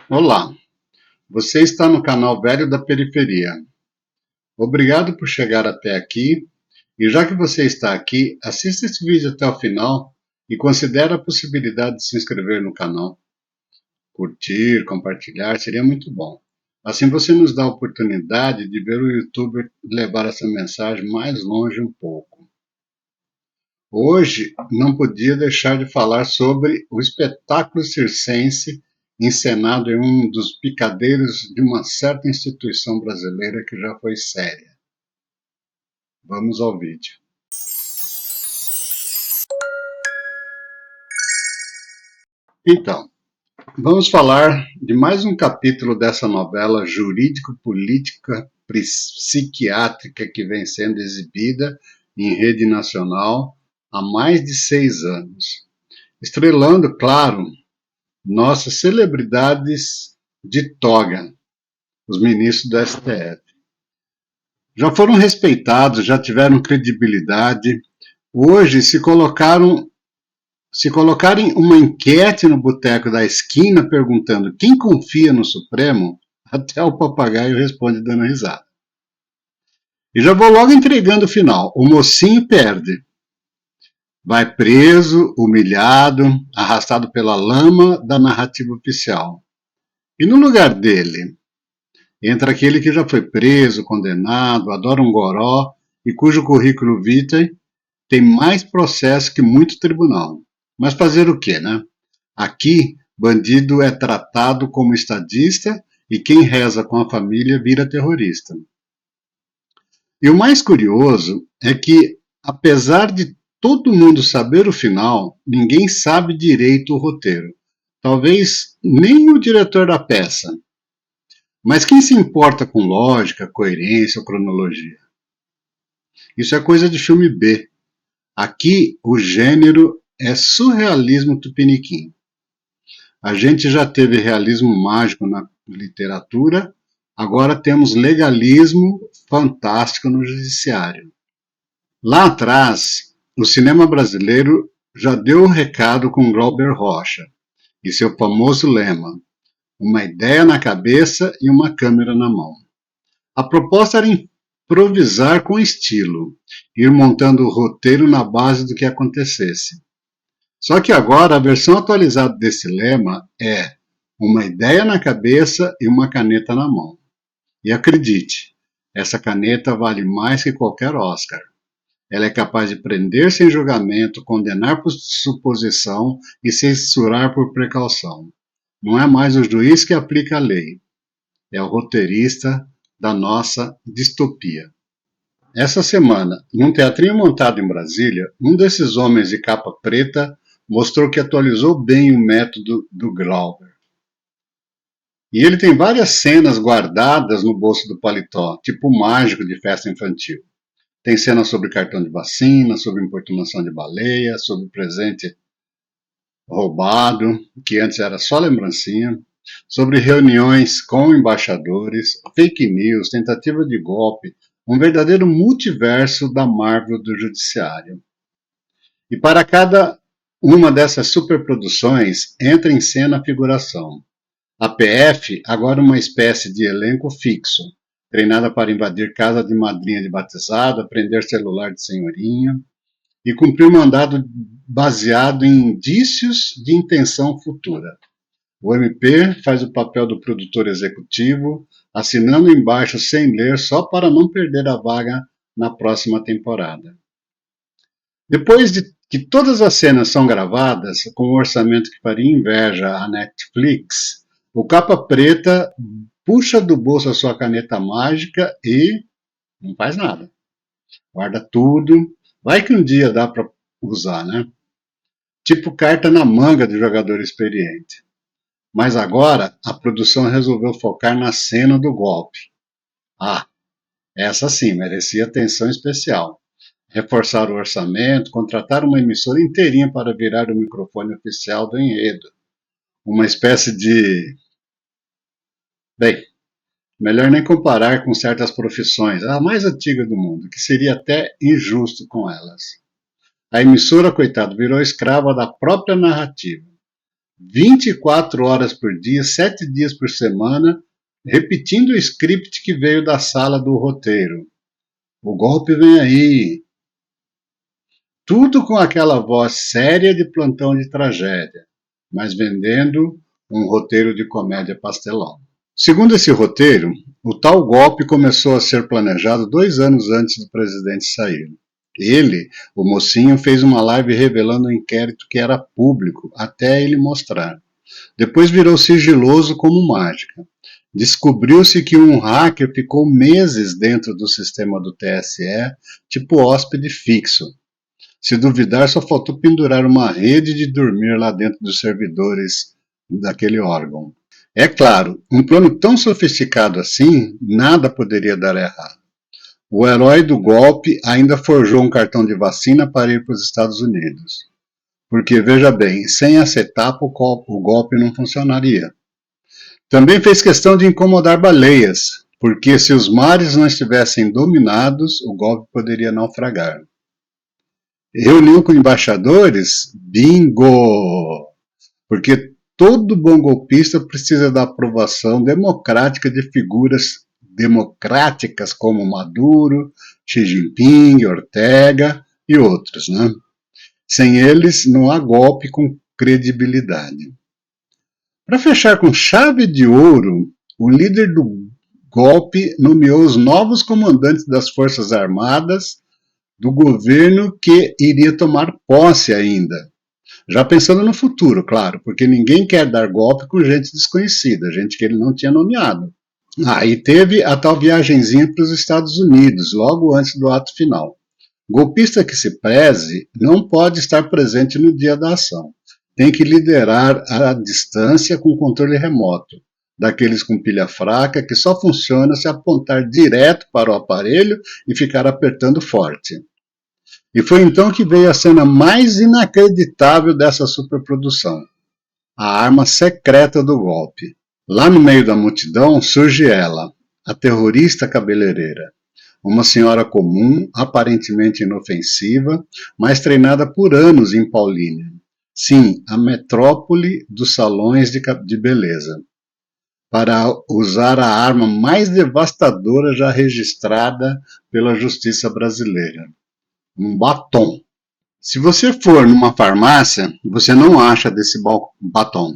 Olá, você está no canal Velho da Periferia. Obrigado por chegar até aqui e já que você está aqui, assista esse vídeo até o final e considere a possibilidade de se inscrever no canal. Curtir, compartilhar seria muito bom. Assim você nos dá a oportunidade de ver o YouTuber levar essa mensagem mais longe um pouco. Hoje não podia deixar de falar sobre o espetáculo circense encenado em um dos picadeiros de uma certa instituição brasileira que já foi séria. Vamos ao vídeo. Então, vamos falar de mais um capítulo dessa novela jurídico-política psiquiátrica que vem sendo exibida em rede nacional há mais de 6 anos, estrelando, claro, nossas celebridades de toga, os ministros do STF. Já foram respeitados, já tiveram credibilidade. Hoje, se colocarem uma enquete no boteco da esquina perguntando quem confia no Supremo, até o papagaio responde dando risada. E já vou logo entregando o final. O mocinho perde. Vai preso, humilhado, arrastado pela lama da narrativa oficial. E no lugar dele, entra aquele que já foi preso, condenado, adora um goró e cujo currículo vitae tem mais processo que muito tribunal. Mas fazer o quê, né? Aqui, bandido é tratado como estadista e quem reza com a família vira terrorista. E o mais curioso é que, apesar de todo mundo saber o final, ninguém sabe direito o roteiro. Talvez nem o diretor da peça. Mas quem se importa com lógica, coerência ou cronologia? Isso é coisa de filme B. Aqui o gênero é surrealismo tupiniquim. A gente já teve realismo mágico na literatura, agora temos legalismo fantástico no judiciário. Lá atrás, o cinema brasileiro já deu o recado com Glauber Rocha e seu famoso lema: uma ideia na cabeça e uma câmera na mão. A proposta era improvisar com estilo, ir montando o roteiro na base do que acontecesse. Só que agora a versão atualizada desse lema é uma ideia na cabeça e uma caneta na mão. E acredite, essa caneta vale mais que qualquer Oscar. Ela é capaz de prender sem julgamento, condenar por suposição e censurar por precaução. Não é mais o juiz que aplica a lei, é o roteirista da nossa distopia. Essa semana, num teatrinho montado em Brasília, um desses homens de capa preta mostrou que atualizou bem o método do Glauber. E ele tem várias cenas guardadas no bolso do paletó, tipo mágico de festa infantil. Tem cenas sobre cartão de vacina, sobre importunação de baleia, sobre presente roubado, que antes era só lembrancinha, sobre reuniões com embaixadores, fake news, tentativa de golpe, um verdadeiro multiverso da Marvel do judiciário. E para cada uma dessas superproduções entra em cena a figuração. A PF, agora uma espécie de elenco fixo, treinada para invadir casa de madrinha de batizado, prender celular de senhorinha e cumprir mandado baseado em indícios de intenção futura. O MP faz o papel do produtor executivo, assinando embaixo sem ler só para não perder a vaga na próxima temporada. Depois de que todas as cenas são gravadas, com um orçamento que faria inveja à Netflix, o capa preta puxa do bolso a sua caneta mágica e não faz nada. Guarda tudo. Vai que um dia dá para usar, né? Tipo carta na manga do jogador experiente. Mas agora a produção resolveu focar na cena do golpe. Ah, essa sim merecia atenção especial. Reforçar o orçamento, contratar uma emissora inteirinha para virar o microfone oficial do enredo. Uma espécie de... Bem, melhor nem comparar com certas profissões, a mais antiga do mundo, que seria até injusto com elas. A emissora, coitado, virou escrava da própria narrativa. 24 horas por dia, 7 dias por semana, repetindo o script que veio da sala do roteiro. O golpe vem aí. Tudo com aquela voz séria de plantão de tragédia, mas vendendo um roteiro de comédia pastelão. Segundo esse roteiro, o tal golpe começou a ser planejado 2 anos antes do presidente sair. Ele, o mocinho, fez uma live revelando um inquérito que era público até ele mostrar. Depois virou sigiloso como mágica. Descobriu-se que um hacker ficou meses dentro do sistema do TSE, tipo hóspede fixo. Se duvidar, só faltou pendurar uma rede de dormir lá dentro dos servidores daquele órgão. É claro, um plano tão sofisticado assim, nada poderia dar errado. O herói do golpe ainda forjou um cartão de vacina para ir para os Estados Unidos. Porque, veja bem, sem essa etapa o golpe não funcionaria. Também fez questão de incomodar baleias, porque se os mares não estivessem dominados, o golpe poderia naufragar. Reuniu com embaixadores? Bingo! Porque todo bom golpista precisa da aprovação democrática de figuras democráticas como Maduro, Xi Jinping, Ortega e outros, né? Sem eles, não há golpe com credibilidade. Para fechar com chave de ouro, o líder do golpe nomeou os novos comandantes das Forças Armadas do governo que iria tomar posse ainda. Já pensando no futuro, claro, porque ninguém quer dar golpe com gente desconhecida, gente que ele não tinha nomeado. E teve a tal viagenzinha para os Estados Unidos, logo antes do ato final. Golpista que se preze não pode estar presente no dia da ação. Tem que liderar à distância com controle remoto, daqueles com pilha fraca que só funciona se apontar direto para o aparelho e ficar apertando forte. E foi então que veio a cena mais inacreditável dessa superprodução: a arma secreta do golpe. Lá no meio da multidão surge ela, a terrorista cabeleireira. Uma senhora comum, aparentemente inofensiva, mas treinada por anos em Paulínia. Sim, a metrópole dos salões de beleza. Para usar a arma mais devastadora já registrada pela justiça brasileira. Um batom. Se você for numa farmácia, você não acha desse batom.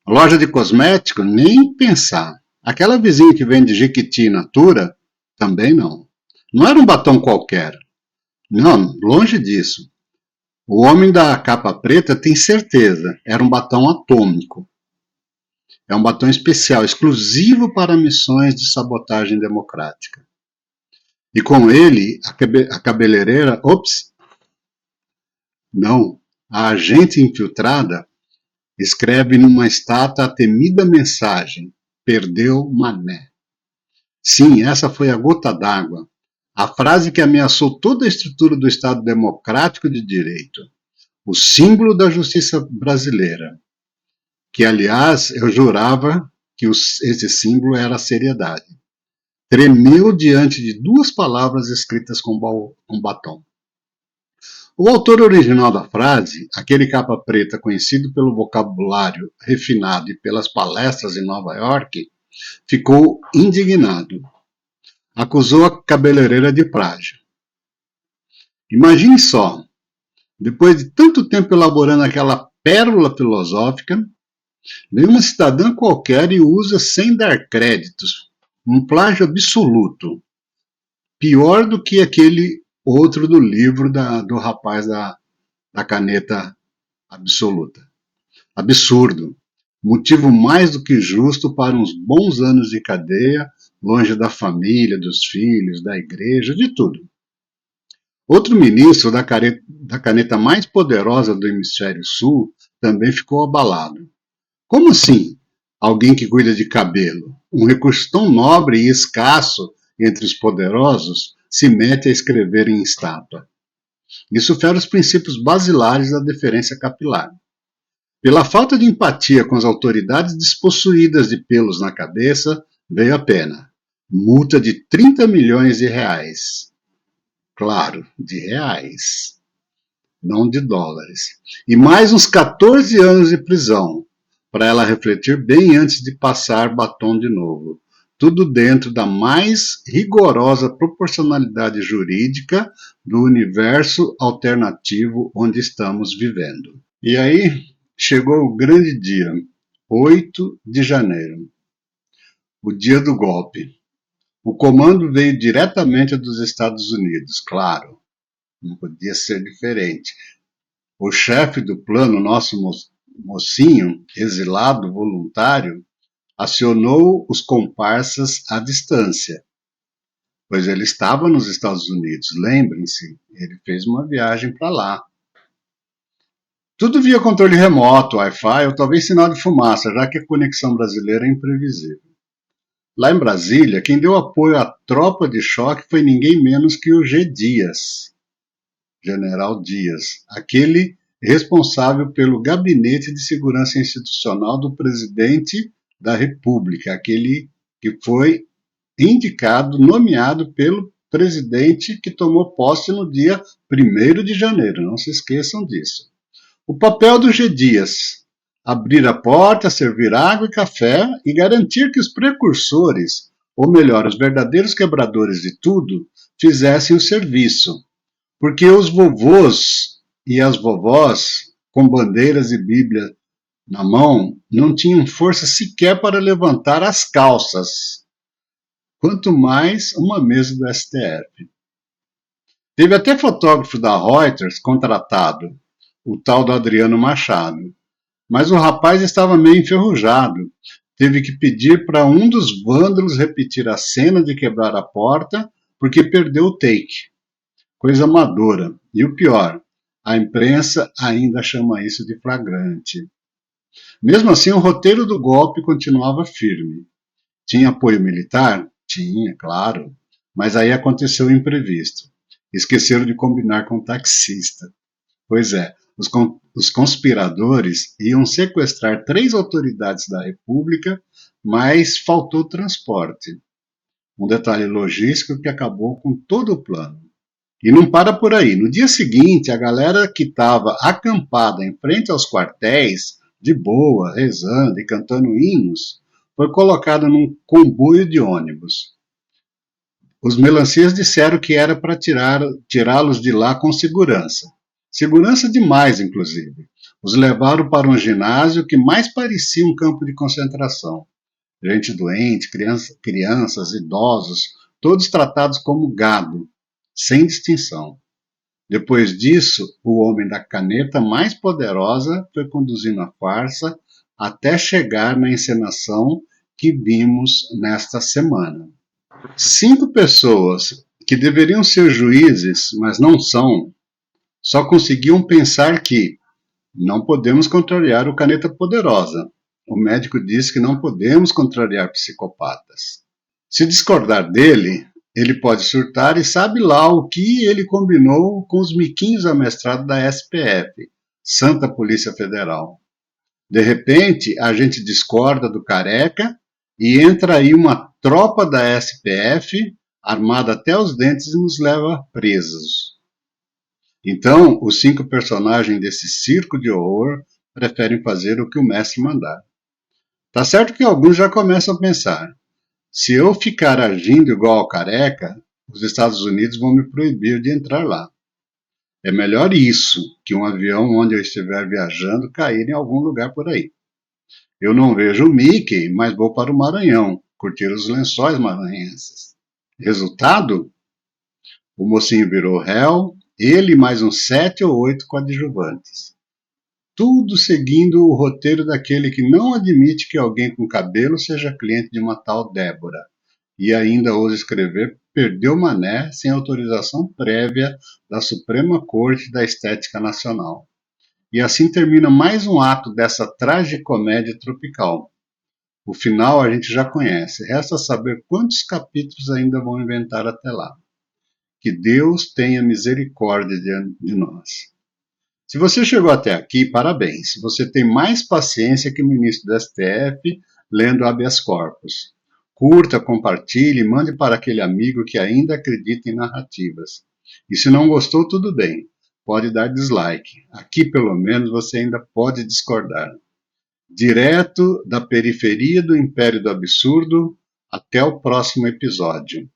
Loja de cosmético, nem pensar. Aquela vizinha que vende Jequiti Natura, também não. Não era um batom qualquer. Não, longe disso. O homem da capa preta tem certeza, era um batom atômico. É um batom especial, exclusivo para missões de sabotagem democrática. E com ele, a cabeleireira, não, a agente infiltrada escreve numa estátua a temida mensagem: perdeu Mané. Sim, essa foi a gota d'água. A frase que ameaçou toda a estrutura do Estado Democrático de Direito. O símbolo da justiça brasileira. Que, aliás, eu jurava que esse símbolo era a seriedade. Tremeu diante de 2 palavras escritas com batom. O autor original da frase, aquele capa preta conhecido pelo vocabulário refinado e pelas palestras em Nova York, ficou indignado. Acusou a cabeleireira de plágio. Imagine só, depois de tanto tempo elaborando aquela pérola filosófica, vem uma cidadã qualquer e usa sem dar créditos. Um plágio absoluto. Pior do que aquele outro do livro do rapaz da caneta absoluta. Absurdo. Motivo mais do que justo para uns bons anos de cadeia, longe da família, dos filhos, da igreja, de tudo. Outro ministro da caneta mais poderosa do hemisfério sul também ficou abalado. Como assim? Alguém que cuida de cabelo, um recurso tão nobre e escasso entre os poderosos, se mete a escrever em estátua. Isso fere os princípios basilares da deferência capilar. Pela falta de empatia com as autoridades despossuídas de pelos na cabeça, veio a pena. Multa de 30 milhões de reais. Claro, de reais. não de dólares. E mais uns 14 anos de prisão, para ela refletir bem antes de passar batom de novo. Tudo dentro da mais rigorosa proporcionalidade jurídica do universo alternativo onde estamos vivendo. E aí chegou o grande dia, 8 de janeiro, o dia do golpe. O comando veio diretamente dos Estados Unidos, claro, não podia ser diferente. O chefe do plano, nosso mocinho, exilado, voluntário, acionou os comparsas à distância, pois ele estava nos Estados Unidos, lembrem-se, ele fez uma viagem para lá. Tudo via controle remoto, Wi-Fi ou talvez sinal de fumaça, já que a conexão brasileira é imprevisível. Lá em Brasília, quem deu apoio à tropa de choque foi ninguém menos que o G. Dias, General Dias, aquele responsável pelo Gabinete de Segurança Institucional do Presidente da República, aquele que foi indicado, nomeado pelo presidente que tomou posse no dia 1º de janeiro, não se esqueçam disso. O papel do G. Dias: abrir a porta, servir água e café e garantir que os precursores, ou melhor, os verdadeiros quebradores de tudo, fizessem o serviço. Porque os vovôs e as vovós, com bandeiras e Bíblia na mão, não tinham força sequer para levantar as calças, quanto mais uma mesa do STF. Teve até fotógrafo da Reuters contratado, o tal do Adriano Machado, mas o rapaz estava meio enferrujado. Teve que pedir para um dos vândalos repetir a cena de quebrar a porta, porque perdeu o take. Coisa amadora. E o pior, a imprensa ainda chama isso de flagrante. Mesmo assim, o roteiro do golpe continuava firme. Tinha apoio militar? Tinha, claro. Mas aí aconteceu o imprevisto. Esqueceram de combinar com o taxista. Pois é, os conspiradores iam sequestrar 3 autoridades da República, mas faltou transporte. Um detalhe logístico que acabou com todo o plano. E não para por aí. No dia seguinte, a galera que estava acampada em frente aos quartéis, de boa, rezando e cantando hinos, foi colocada num comboio de ônibus. Os melancias disseram que era para tirá-los de lá com segurança. Segurança demais, inclusive. Os levaram para um ginásio que mais parecia um campo de concentração. Gente doente, crianças, idosos, todos tratados como gado, sem distinção. Depois disso, o homem da caneta mais poderosa foi conduzindo a farsa até chegar na encenação que vimos nesta semana. 5 pessoas que deveriam ser juízes, mas não são, só conseguiam pensar que não podemos contrariar o caneta poderosa. O médico disse que não podemos contrariar psicopatas. Se discordar dele, ele pode surtar e sabe lá o que ele combinou com os miquinhos amestrados da SPF, Santa Polícia Federal. De repente, a gente discorda do careca e entra aí uma tropa da SPF, armada até os dentes, e nos leva presos. Então, os 5 personagens desse circo de horror preferem fazer o que o mestre mandar. Tá certo que alguns já começam a pensar: se eu ficar agindo igual ao careca, os Estados Unidos vão me proibir de entrar lá. É melhor isso que um avião onde eu estiver viajando cair em algum lugar por aí. Eu não vejo o Mickey, mas vou para o Maranhão, curtir os lençóis maranhenses. Resultado? O mocinho virou réu, ele e mais uns 7 ou 8 coadjuvantes. Tudo seguindo o roteiro daquele que não admite que alguém com cabelo seja cliente de uma tal Débora. E ainda ousa escrever perdeu mané sem autorização prévia da Suprema Corte da Estética Nacional. E assim termina mais um ato dessa tragicomédia tropical. O final a gente já conhece, resta saber quantos capítulos ainda vão inventar até lá. Que Deus tenha misericórdia de nós. Se você chegou até aqui, parabéns. Você tem mais paciência que o ministro do STF lendo habeas corpus. Curta, compartilhe, mande para aquele amigo que ainda acredita em narrativas. E se não gostou, tudo bem. pode dar dislike. Aqui, pelo menos, você ainda pode discordar. Direto da periferia do Império do Absurdo, até o próximo episódio.